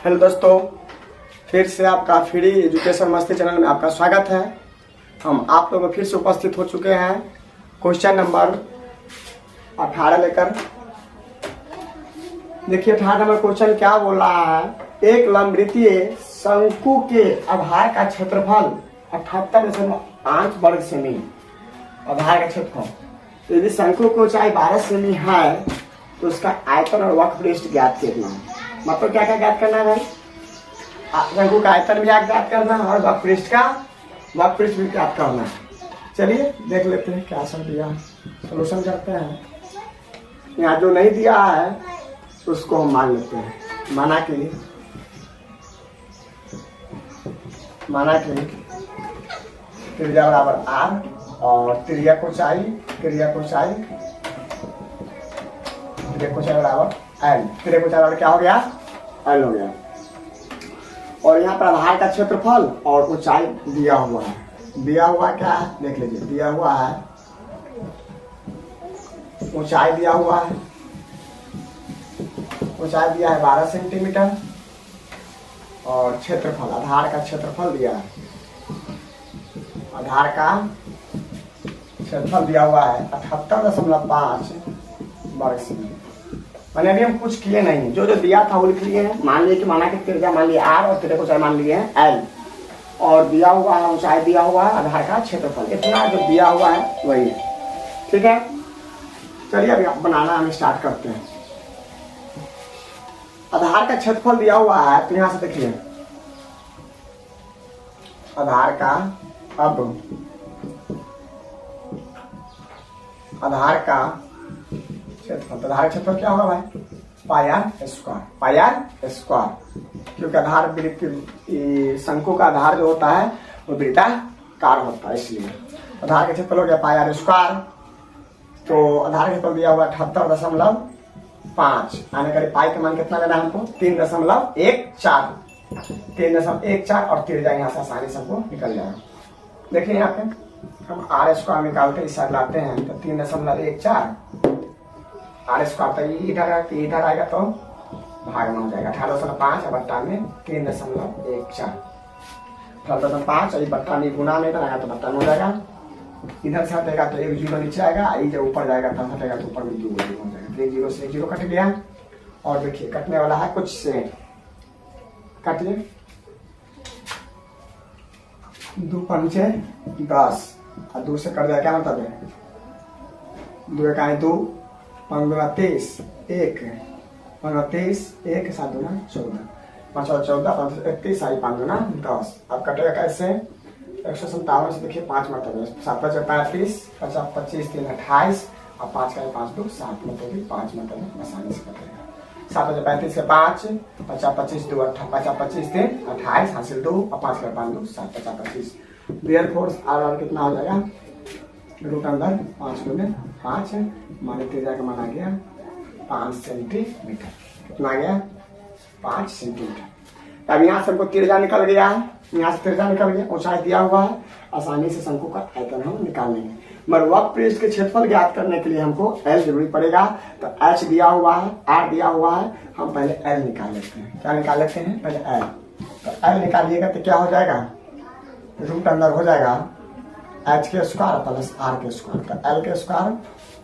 Hello दोस्तों, फिर से आपका फ्री एजुकेशन मस्ती चैनल में आपका स्वागत है। हम आप लोगों को फिर से उपस्थित हो चुके हैं क्वेश्चन नंबर 18 लेकर। देखिए 18 नंबर क्वेश्चन क्या बोल रहा है। एक लंबवृत्तीय शंकु के आधार का क्षेत्रफल 78.5 वर्ग सेमी। आधार का क्षेत्रफल, तो यदि शंकु की ऊंचाई 12 सेमी है तो उसका आयतन और वक्रपृष्ठ ज्ञात करना है। मतलब क्या क्या ज्ञात करना है भाई? शंकु का आयतन भी ज्ञात करना है और वक्रपृष्ठ भी ज्ञात करना है। चलिए देख लेते हैं क्या सर दिया, सोल्यूशन करते हैं। यहाँ जो नहीं दिया है उसको हम मान लेते हैं। माना कि त्रिज्या बराबर r और त्रिज्या को ऊंचाई बराबर l। त्रिज्या को ऊंचाई बराबर क्या हो गया? l हो गया। और यहाँ पर आधार का क्षेत्रफल और ऊंचाई दिया हुआ है। दिया हुआ क्या है देख लीजिए। दिया हुआ है ऊंचाई, दिया हुआ है ऊंचाई दिया है 12 सेंटीमीटर और क्षेत्रफल, आधार का क्षेत्रफल दिया है। आधार का क्षेत्रफल दिया हुआ है 78.5 वर्ग सेमी। मैंने अभी हम कुछ किए नहीं, जो जो दिया था वो लिख लिए हैं। मान लिए कि माना कि त्रिज्या मान लिया r और त्रिज्या को ऊंचाई मान लिए हैं l, और दिया हुआ है ऊंचाई, दिया हुआ है आधार का क्षेत्रफल। इतना जो दिया हुआ है वही है, ठीक है। चलिए अभी बनाना हम स्टार्ट करते हैं। आधार का क्षेत्रफल दिया हुआ है तो यहां से देखिए आधार का, अब आधार का क्षेत्रफल, तो आधार क्षेत्रफल क्या होगा भाई? पाई आर स्क्वायर, क्योंकि आधार शंकु का आधार जो होता है वो वृत्ताकार होता है, इसलिए आधार का क्षेत्रफल हो गया पाई आर स्क्वायर। तो आधार का क्षेत्रफल दिया हुआ 78.5। आने का पाई का मान कितना लेना है हमको? 3.14 और त्रिज्या यहाँ से आसानी से हमको निकल जाएगा। देखिए यहाँ पे हम आर स्क्वायर निकालते इस साइड लाते हैं तो 3.14 आर स्क्वायर, तो इधर आएगा तो भाग में हो जाएगा 18.5 बट्टा में 3.14। 18.5 और बट्टा में गुना में इधर आएगा तो बट्टा में हो जाएगा। इधर से हटेगा तो एक जीरो नीचे आएगा, इधर ऊपर जाएगा तब हटेगा तो ऊपर में 2 हो जाएगा। एक जीरो से एक जीरो कट गया। और देखिए कटने वाला है कुछ से, काटिए 2 पंचे 10 और 2 से कट जाएगा। क्या मतलब है? 2 एकाई 2, 5 दूना 30, 1 1 7 दूना 14, 5 और 14 31, 5 दूना 10। अब कटेगा कैसे? 157 से देखिए 5 मतलब 7 5 35, 50 25 3 28 और 5 का 5 2 7 मतलब 5 मतलब आसानी से कटेगा। 7 35 के 5, 50 25 2 50 25 3 28 हासिल 2 और 5 का 5 2 7 50 25। देयर फोर्स आर कितना हो जाएगा? रूट अंदर 5 गुने 5 माने त्रिज्या का मान आ गया 5 सेंटीमीटर। कितना आ गया? 5 सेंटीमीटर। अब यहाँ से हमको त्रिज्या निकल गया है, यहाँ से त्रिज्या निकल गया, ऊंचाई दिया हुआ है, आसानी से शंकु का आयतन हम निकाल लेंगे। मगर वक्रपृष्ठ के क्षेत्रफल ज्ञात करने के लिए हमको L जरूरी पड़ेगा। तो H दिया हुआ है, R दिया हुआ है, हम पहले L निकाल लेते हैं। क्या निकाल लेते हैं? पहले L। तो L निकालिएगा तो क्या हो जाएगा? रूट अंदर हो जाएगा h के स्क्वायर प्लस r के स्क्वायर। तो l के स्क्वायर,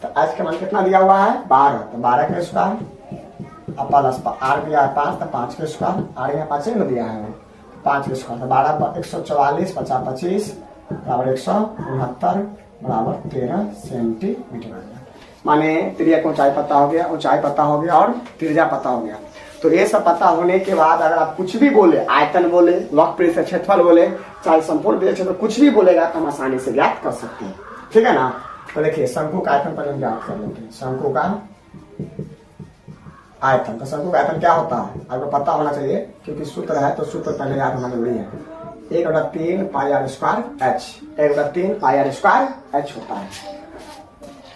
तो h के मान कितना दिया हुआ है? 12, तो 12 के स्क्वायर और प्लस r दिया है 5, तो 5 के स्क्वायर। r यहाँ 5 में दिया है 5 के स्क्वायर, तो 12 144 50 25 बराबर 169 बराबर 13 सेंटीमीटर। माने त्रिज्या की ऊंचाई पता हो गया, ऊंचाई पता हो गया और त्रिज्या पता हो गया। तो ये सब पता होने के बाद अगर आप कुछ भी बोले, आयतन बोले, वक्रपृष्ठ का क्षेत्रफल बोले, चाहे संपूर्ण क्षेत्र कुछ भी बोलेगा तो हम आसानी से ज्ञात कर सकते हैं, ठीक है ना। तो देखिए शंकु का आयतन पर हम ज्ञात कर लेते हैं। शंकु का आयतन, तो शंकु का आयतन क्या होता है आपको पता होना चाहिए, क्योंकि सूत्र है तो सूत्र पहले याद होना जरूरी है। 1/3 pi r square h, 1/3 pi r square h होता है।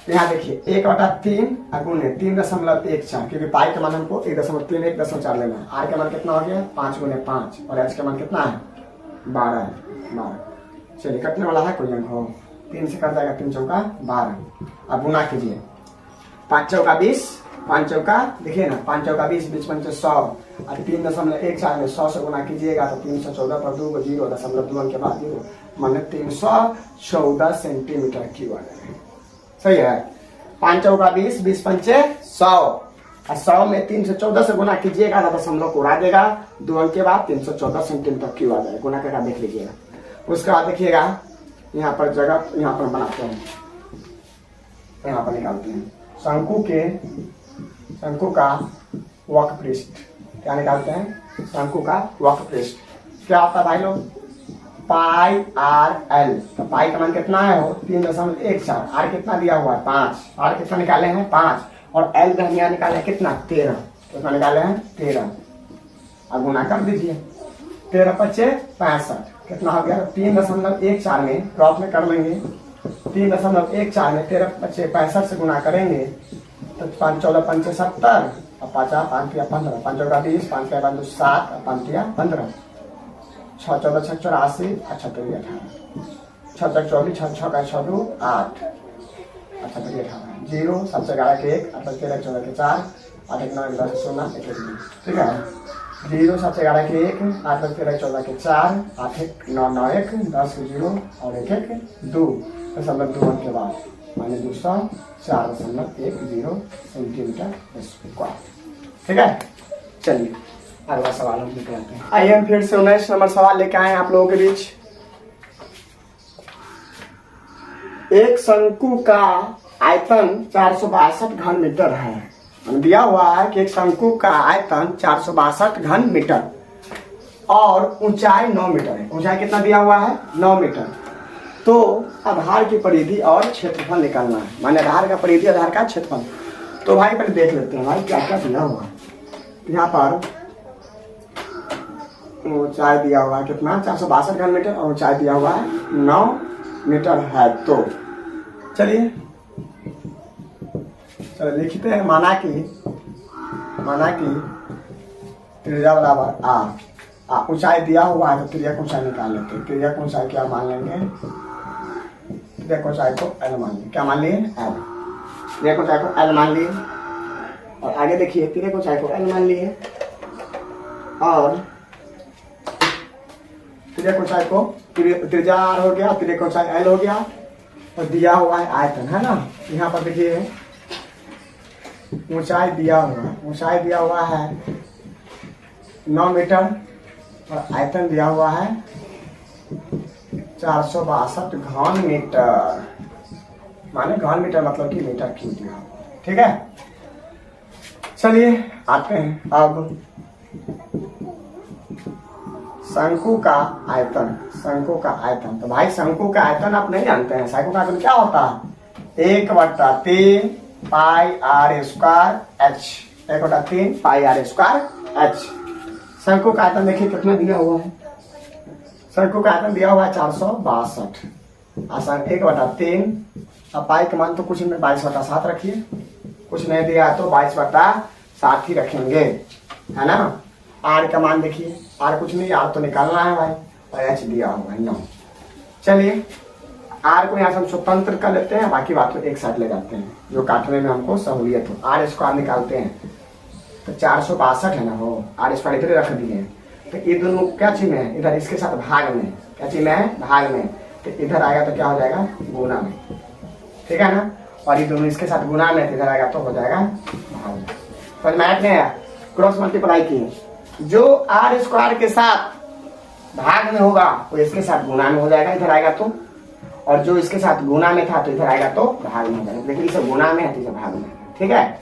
यहाँ देखिए 1/3 गुणे 3.14, क्योंकि पाई के मान हमको 1.3 1.4 लेना है। आर के मान कितना हो गया? 5 गुणे 5 और एच के मान कितना है? 12 है। 12 चलिए कटने वाला है कोई अंक हो, 3 से कट जाएगा 3 चौका 12। अब गुना कीजिए 5 चौका 20 5 चौका देखिए ना, 5 चौका 20, 20 पंचे 100 और 3.14 में 100 से गुना कीजिएगा तो 314 पर 2 को 0.2 के बाद 0 माने 314 सेंटीमीटर क्यूब आ जाएगा। सही है। 5 चौका 20, 20 पंचे 100 और 100 में 314 से गुना कीजिएगा तो दशमलव को उड़ा देगा, 2 अंक के बाद 314 सेंटीमीटर क्यूब आ जाएगा। गुना करके देख लीजिएगा। उसके बाद देखिएगा यहाँ पर जगह, यहाँ पर बनाते हैं, यहाँ पर निकालते हैं शंकु का वक्र पृष्ठ। क्या निकालते हैं? शंकु का वक्र पृष्ठ क्या होता है भाई लोग? पाई आर एल। तो पाई का मान कितना है? हो 3.14। आर कितना दिया हुआ है? 5। आर कितना निकाले हैं? 5। और एल का यहाँ निकाले हैं कितना? 13। कितना निकाले हैं? 13। अब गुना कर दीजिए, 13 पच्चे 65 कितना हो गया? 3.14 में क्रॉस में कर लेंगे, 3.14 में 13 पच्चे 65 से गुना करेंगे तो 5 14 पंचे 70 और 5 5 15, 5 चौका 20, 5 के बाद 7 और 5 15, 6 14 6 84 और 6 3 18, 6 6 24, 6 6 का 6 2 8 और 6 3 18, 0 7 से 11 के 1 8 13 14 के 4 8 1 9 10 0 1 1 2। ठीक है। 0 7 से 11 के 1 8 13 14 के 4 8 1 9 9 1 10 के 0 और 1 1 2 2 के बाद माने 204.10 सेंटीमीटर स्क्वायर। ठीक है। चलिए अगला सवाल हम लेके आते हैं। आइए हम फिर से 19 नंबर सवाल लेके आए आप लोगों के बीच। एक शंकु का आयतन 462 घन मीटर है। दिया हुआ है कि एक शंकु का आयतन 462 घन मीटर और ऊंचाई 9 मीटर है। ऊंचाई कितना दिया हुआ है? 9 मीटर। तो आधार की परिधि और क्षेत्रफल निकालना है, माने आधार का परिधि, आधार का क्षेत्रफल। तो भाई पहले देख लेते हैं भाई क्या क्या दिया हुआ है। यहाँ पर ऊंचाई दिया हुआ है कितना? 462 घन मीटर और ऊंचाई दिया हुआ है 9 मीटर है। तो चलिए लिखते हैं, माना कि त्रिज्या बराबर आर। ऊंचाई दिया हुआ है तो त्रिज्या की ऊंचाई निकाल लेते हैं। त्रिज्या की ऊंचाई क्या मान लेंगे? त्रिज्या की ऊंचाई को एल मान लिए। क्या मान लिए? एल। त्रिज्या की ऊंचाई को एल मान लिए और आगे देखिए त्रिज्या की ऊंचाई को एल मान लिए और त्रिज्या की ऊंचाई को त्रिज्या आर हो गया, त्रिज्या की ऊंचाई एल हो गया और दिया हुआ है आयतन, है ना। यहाँ पर देखिए ऊंचाई दिया हुआ है 9 मीटर और आयतन दिया हुआ है 462 घन मीटर, माने घन मीटर मतलब कि मीटर क्यूब दिया हुआ। ठीक है। चलिए आते हैं अब शंकु का आयतन। तो भाई शंकु का आयतन आप नहीं जानते हैं। शंकु का आयतन क्या होता है? 1/3 pi r square h. 1/3 pi r square h. शंकु का आयतन देखिए कितना दिया हुआ है। शंकु का आयतन दिया हुआ है 462। आसान 1/3 अब पाई का मान तो कुछ नहीं, 22/7 रखिए। कुछ नहीं दिया तो 22/7 ही रखेंगे, है ना। आर का मान देखिए, आर कुछ नहीं, आर तो निकालना है भाई और एच दिया हुआ है 9। चलिए आर को यहाँ से हम स्वतंत्र कर लेते हैं, बाकी बात को एक साथ ले जाते हैं जो काटने में हमको सहूलियत हो। आर स्क्वायर निकालते हैं तो 462 है ना, हो आर स्क्वायर इधर रख दिए। तो ये दोनों क्या चीज में है? इधर इसके साथ भाग में। क्या चीज में है? भाग में। तो इधर आएगा तो क्या हो जाएगा? गुना में। ठीक है ना। और ये दोनों इसके साथ गुना में, इधर आएगा तो हो जाएगा भाग में। समझ में आया? क्रॉस मल्टीप्लाई किए, जो आर स्क्वायर के साथ भाग में होगा वो इसके साथ गुना में हो जाएगा, इधर आएगा तो। और जो इसके साथ गुना में था तो इधर आएगा तो भाग में हो जाएगा। लेकिन इसे गुना में है तो इसे भाग में। ठीक है।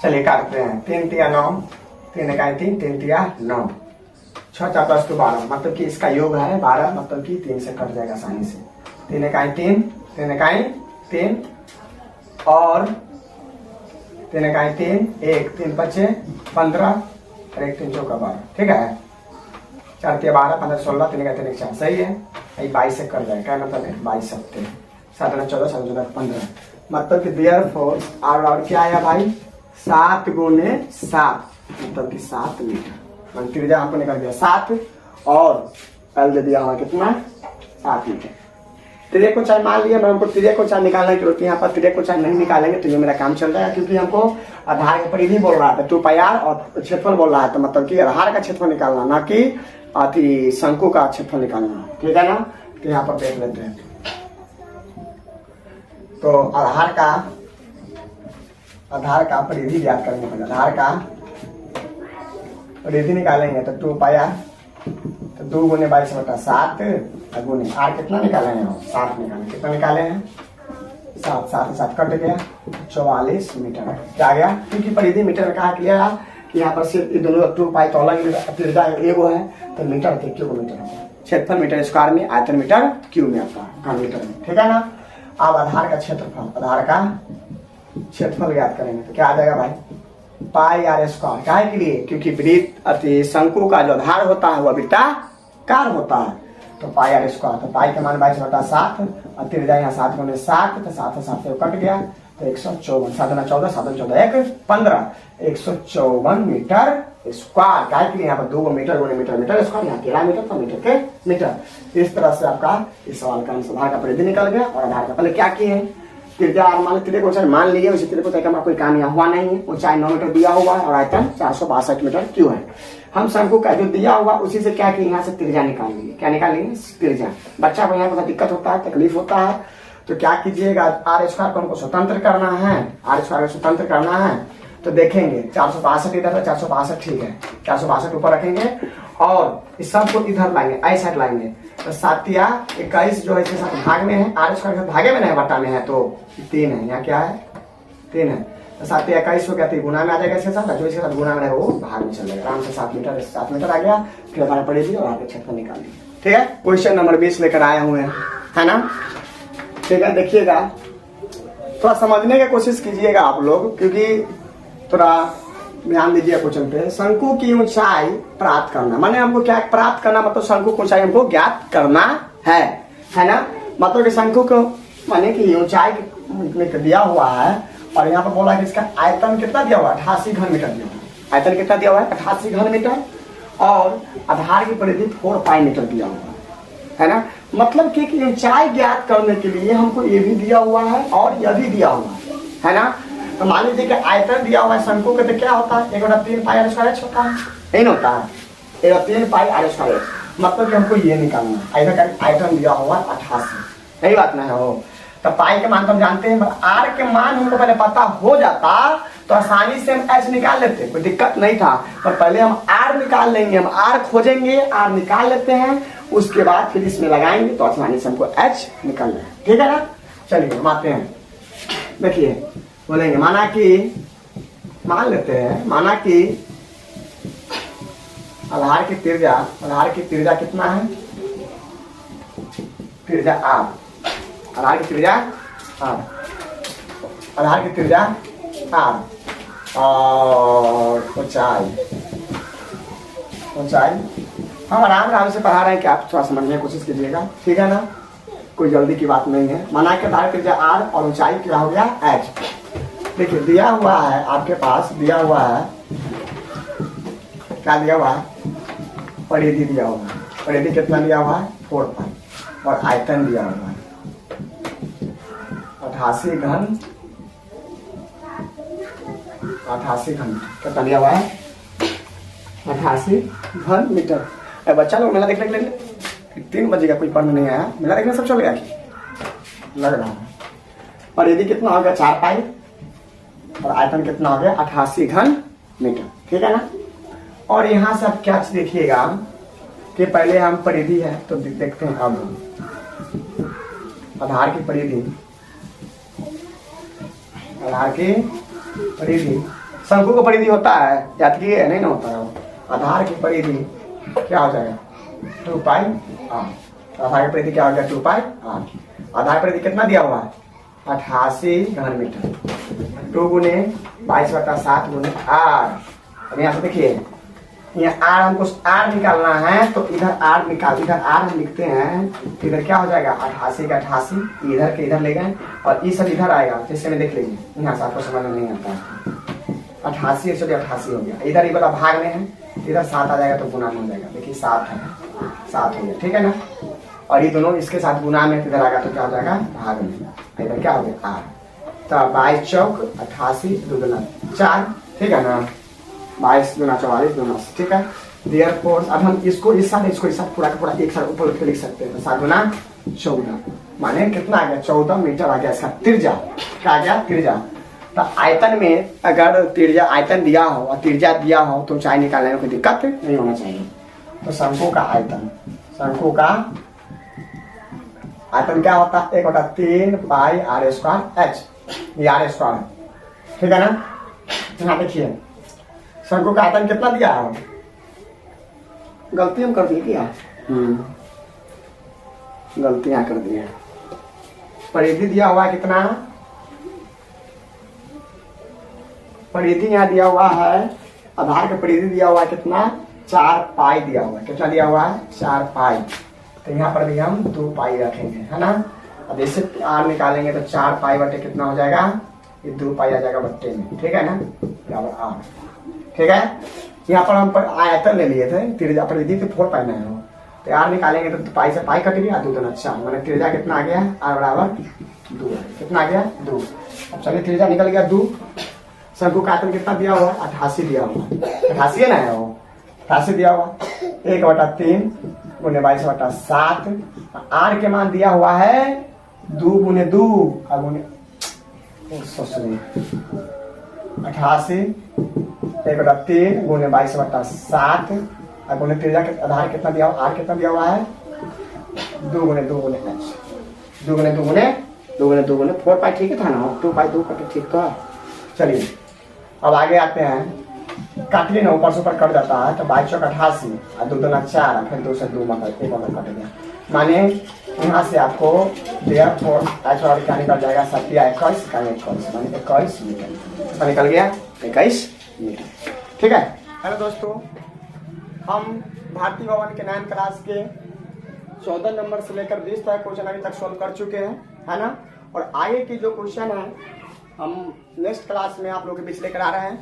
चलिए काटते हैं। 3 तिया 9, 3 इकाई 3, 3 तिया 9, 6 4 10 तो 12, मतलब कि इसका योग है 12, मतलब कि 3 से कट जाएगा आसानी से। 3 इकाई 3, 3 इकाई 3 और 3 इकाई 3, 1 3 5 15 और 1 3 चौका 12। ठीक है। 4 तिया 12, 15 16, 3 इकाई 3 4, सही है। 22 से कट जाएगा। क्या मतलब है? 22 सत्ते 7 14 7 14 15, मतलब कि देयरफॉर और क्या आया भाई? 7 गुने 7, मतलब कि 7 मीटर। त्रिज्या आपको निकल गया 7 और एल दे दिया हुआ कितना? 7 मीटर। तिर्यक ऊंचाई मान लिया, मैं हमको तिर्यक ऊंचाई निकालने की जरूरत है। यहाँ पर तिर्यक ऊंचाई नहीं निकालेंगे तो ये मेरा काम चल जाएगा, क्योंकि हमको आधार की परिधि बोल रहा था 2 पाई r और क्षेत्रफल बोल रहा है, तो मतलब कि आधार का क्षेत्रफल निकालना, ना कि अति शंकु का क्षेत्रफल निकालना, ठीक है ना। तो यहाँ पर देख लेते हैं, तो आधार का परिधि ज्ञात करने पड़ेगा। आधार का परिधि निकालेंगे तो 2 पाई r, तो 2 गुने 22/7 गुने r कितना निकाले हैं, 7 निकाले। कितना निकाले हैं, 7, 7 7 कट गया, 44 मीटर क्या गया, क्योंकि परिधि मीटर में कहा गया कि यहाँ पर सिर्फ दोनों 2 पाई तो अलग त्रिज्या एगो है, तो मीटर थे किलोमीटर है, क्षेत्रफल मीटर स्क्वायर में, आयतन मीटर क्यूब में आता है, मीटर में, ठीक है ना। अब आधार का क्षेत्रफल, आधार का क्षेत्रफल ज्ञात करेंगे तो क्या आ जाएगा भाई, पाई r स्क्वायर। काहे के लिए, क्योंकि वृत्त अति शंकु का जो आधार होता है वह वृत्ताकार होता है, तो पाई r स्क्वायर। तो पाई के मान 22/7 और त्रिज्या यहाँ 7 गुने 7, तो 7 से 7 से कट गया, तो 154, 7 गुना 14, 7 14 1 15, 154 मीटर स्क्वायर। काहे के लिए, यहाँ पर 2 मीटर गुने मीटर मीटर स्क्वायर, यहाँ 13 मीटर, तो मीटर के मीटर। इस तरह से आपका इस सवाल का आंसर आधार का परिधि निकल गया। और आधार का पहले क्या किए हैं, त्रिज्या मान तिर्यक ऊंचाई मान लिए, उसी तिर्यक ऊंचाई का हमारा कोई काम यहाँ हुआ नहीं है। ऊंचाई 9 मीटर दिया हुआ है और आयतन 462 मीटर क्यों है। हम शंकु का जो दिया हुआ उसी से क्या किए, यहाँ से त्रिज्या निकाल लिए। क्या निकालेंगे, त्रिज्या। बच्चा को यहाँ पर दिक्कत होता है, तकलीफ होता है, तो क्या कीजिएगा, r स्क्वायर को हमको स्वतंत्र करना है, r स्क्वायर को स्वतंत्र करना है, तो देखेंगे 462 इधर है, 462 ठीक है, 462 ऊपर रखेंगे और इस सब को इधर लाएंगे, आई साइड लाएंगे, तो 7 या 21 जो है इसके साथ भाग में है, r स्क्वायर भागे में नहीं बट्टा में है, तो 3 है, यहाँ क्या है 3 है, तो 7 या 21 हो गया, तो गुना में आ जाएगा इसके साथ, जो इसके साथ गुना में रहेगा वो भाग में चल जाएगा, आराम से 7 मीटर आ गया। फिर हमारा पड़ेगी और आगे क्षेत्रफल निकाल दिया, ठीक है। क्वेश्चन नंबर 20 लेकर आए हुए हैं, है ना, ठीक है। देखिएगा, थोड़ा समझने की कोशिश कीजिएगा आप लोग, क्योंकि थोड़ा ध्यान दीजिए क्वेश्चन पे। शंकु की ऊंचाई प्राप्त करना, माने हमको क्या प्राप्त करना, मतलब शंकु की ऊंचाई हमको ज्ञात करना है ना। मतलब कि शंकु को माने कि ऊंचाई दिया हुआ है और यहाँ पर बोला कि इसका आयतन कितना दिया हुआ है, 88 घन मीटर दिया हुआ है। आयतन कितना दिया हुआ है, 88 घन मीटर, और आधार की परिधि 4 पाई मीटर दिया हुआ है ना। मतलब कि ऊंचाई ज्ञात करने के लिए हमको ये भी दिया हुआ है और यह भी दिया हुआ है ना। तो मान लीजिए कि आयतन दिया हुआ है शंकु के, तो क्या होता है, 1/3 पाई r स्क्वायर होता है, नहीं होता है, 1/3 पाई r स्क्वायर। मतलब कि हमको ये निकालना है, इधर का आयतन दिया हुआ 88, यही बात ना है हो। तो पाई के मान तो हम जानते हैं, आर के मान हमको पहले पता हो जाता तो आसानी से हम एच निकाल लेते, कोई दिक्कत नहीं था। पर पहले हम आर निकाल लेंगे, हम आर खोजेंगे, आर निकाल लेते हैं, उसके बाद फिर इसमें लगाएंगे तो आसानी से हमको एच निकल जाए, ठीक है ना। चलिए हम आते हैं, देखिए बोलेंगे, माना कि मान लेते हैं, माना कि आधार की त्रिज्या कितना है, त्रिज्या r, आधार की त्रिज्या r, आधार की त्रिज्या r और ऊंचाई हम आराम से पढ़ा रहे हैं कि आप थोड़ा समझने की कोशिश कीजिएगा, ठीक है ना, कोई जल्दी की बात नहीं है। माना कि आधार की त्रिज्या r और ऊंचाई क्या हो गया h। देखिए दिया हुआ है आपके पास, दिया हुआ है, क्या दिया हुआ है, परिधि दिया हुआ है। परिधि कितना दिया हुआ है, 4 पाई, और आयतन दिया हुआ है 88 घन कितना दिया हुआ है, 88 घन मीटर। अब बच्चा लोग मेला देखने के लिए 3 बजेगा, कोई पढ़ने नहीं आया, मेला देखने सब चल गया लग रहा है। परिधि कितना हो गया, 4 पाई, और आयतन कितना हो गया, 88 घन मीटर, ठीक है ना। और यहाँ से आप क्या देखिएगा कि पहले हम परिधि है तो देखते हैं, अब आधार की परिधि, शंकु का परिधि होता है, याद किए नहीं ना होता है। आधार की परिधि क्या हो जाएगा, 2 पाई r। आधार की परिधि क्या हो गया, 2 पाई r। आधार परिधि कितना दिया हुआ है, 88 घन मीटर, 2 गुने 22/7 गुने r। अब यहाँ से देखिए, यहाँ r हमको r निकालना है, तो इधर r निकाल, इधर r हम लिखते हैं, इधर क्या हो जाएगा, 88 का 88, इधर के इधर ले गए, और ये सब इधर आएगा, जैसे में देख लीजिए, यहाँ से आपको समझ में नहीं आता है। 88 एक्चुअली 88 हो गया, इधर ये वाला भाग में है, इधर 7 आ जाएगा तो गुना में हो जाएगा। देखिए 7 है, 7 हो गया, ठीक है ना। और ये दोनों इसके साथ गुना में इधर आएगा तो क्या हो जाएगा भाग में, इधर क्या हो गया आर। तो 22 चौक 88 2 दूना 4, ठीक है ना, 22 दूना 44 दूना, ठीक है। Therefore अब हम इसको इस साथ पूरा का पूरा एक साथ ऊपर लिख सकते हैं। 7 दूना 14 माने कितना आ गया 14 मीटर आ गया इसका त्रिज्या, क्या आ गया त्रिज्या। तो आयतन में अगर त्रिज्या आयतन दिया हो और त्रिज्या दिया हो तो ऊंचाई निकालने में कोई दिक्कत नहीं होना चाहिए। तो शंकु का आयतन, शंकु का आयतन क्या होता है 1/3 पाई आर स्क्वायर एच, ये आर स्क्वायर, ठीक है ना। यहाँ देखिए शंकु का आयतन कितना दिया है, गलती हम कर दिए क्या, गलतियां कर दी है। परिधि दिया हुआ है कितना, परिधि यहाँ दिया हुआ है, आधार का परिधि दिया हुआ है कितना 4 पाई दिया हुआ है, कितना दिया हुआ है 4 पाई। तो यहाँ पर भी हम 2 पाई रखेंगे, है ना। अब जैसे आर निकालेंगे तो 4 पाई बटे कितना हो जाएगा, ये 2 पाई आ जाएगा बट्टे में, ठीक है ना, बराबर आर, ठीक है। यहाँ पर हम आयतन ले लिए थे, त्रिज्या परिधि तो 4 पाई में हो, तो आर निकालेंगे तो पाई से पाई कट गया, 2 दूना 4, मैंने त्रिज्या कितना आ गया आर बराबर 2, कितना आ गया 2। अब चलिए त्रिज्या निकल गया 2। शंकु का आयतन कितना दिया हुआ 88 दिया हुआ, 88 है ना, है वो 88 दिया हुआ 1/3 गुने 22/7, आर के मान दिया हुआ है 2 गुने 2 और गुने 88 1/3 गुने 22/7 और गुने त्रिज्या के आधार कितना दिया हुआ, आर कितना दिया हुआ है 2 गुने 2 गुने एच, 2 गुने 2 गुने 2 गुने 2 गुने 4 पाई, ठीक है था ना, 2 पाई 2 कटे, ठीक था। चलिए अब आगे आते हैं, काटिए ना ऊपर से ऊपर कट जाता है, तो 22 चौक 88 और 2 दूना 4, फिर 2 से 2 मतलब 1 कट गया, माने यहाँ से आपको therefore एच और क्या निकल जाएगा 21 का 21 माने 21 मीटर निकल गया 21 मीटर, ठीक है। हेलो दोस्तों, हम भारतीय भवन के 9 क्लास के 14 नंबर से लेकर 20 तक क्वेश्चन अभी तक सोल्व कर चुके हैं, है ना। और आगे की जो क्वेश्चन है हम नेक्स्ट क्लास में आप लोग के बीच लेकर आ रहे हैं।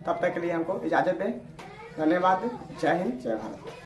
तब तक के लिए हमको इजाजत दें, धन्यवाद, जय हिंद जय भारत।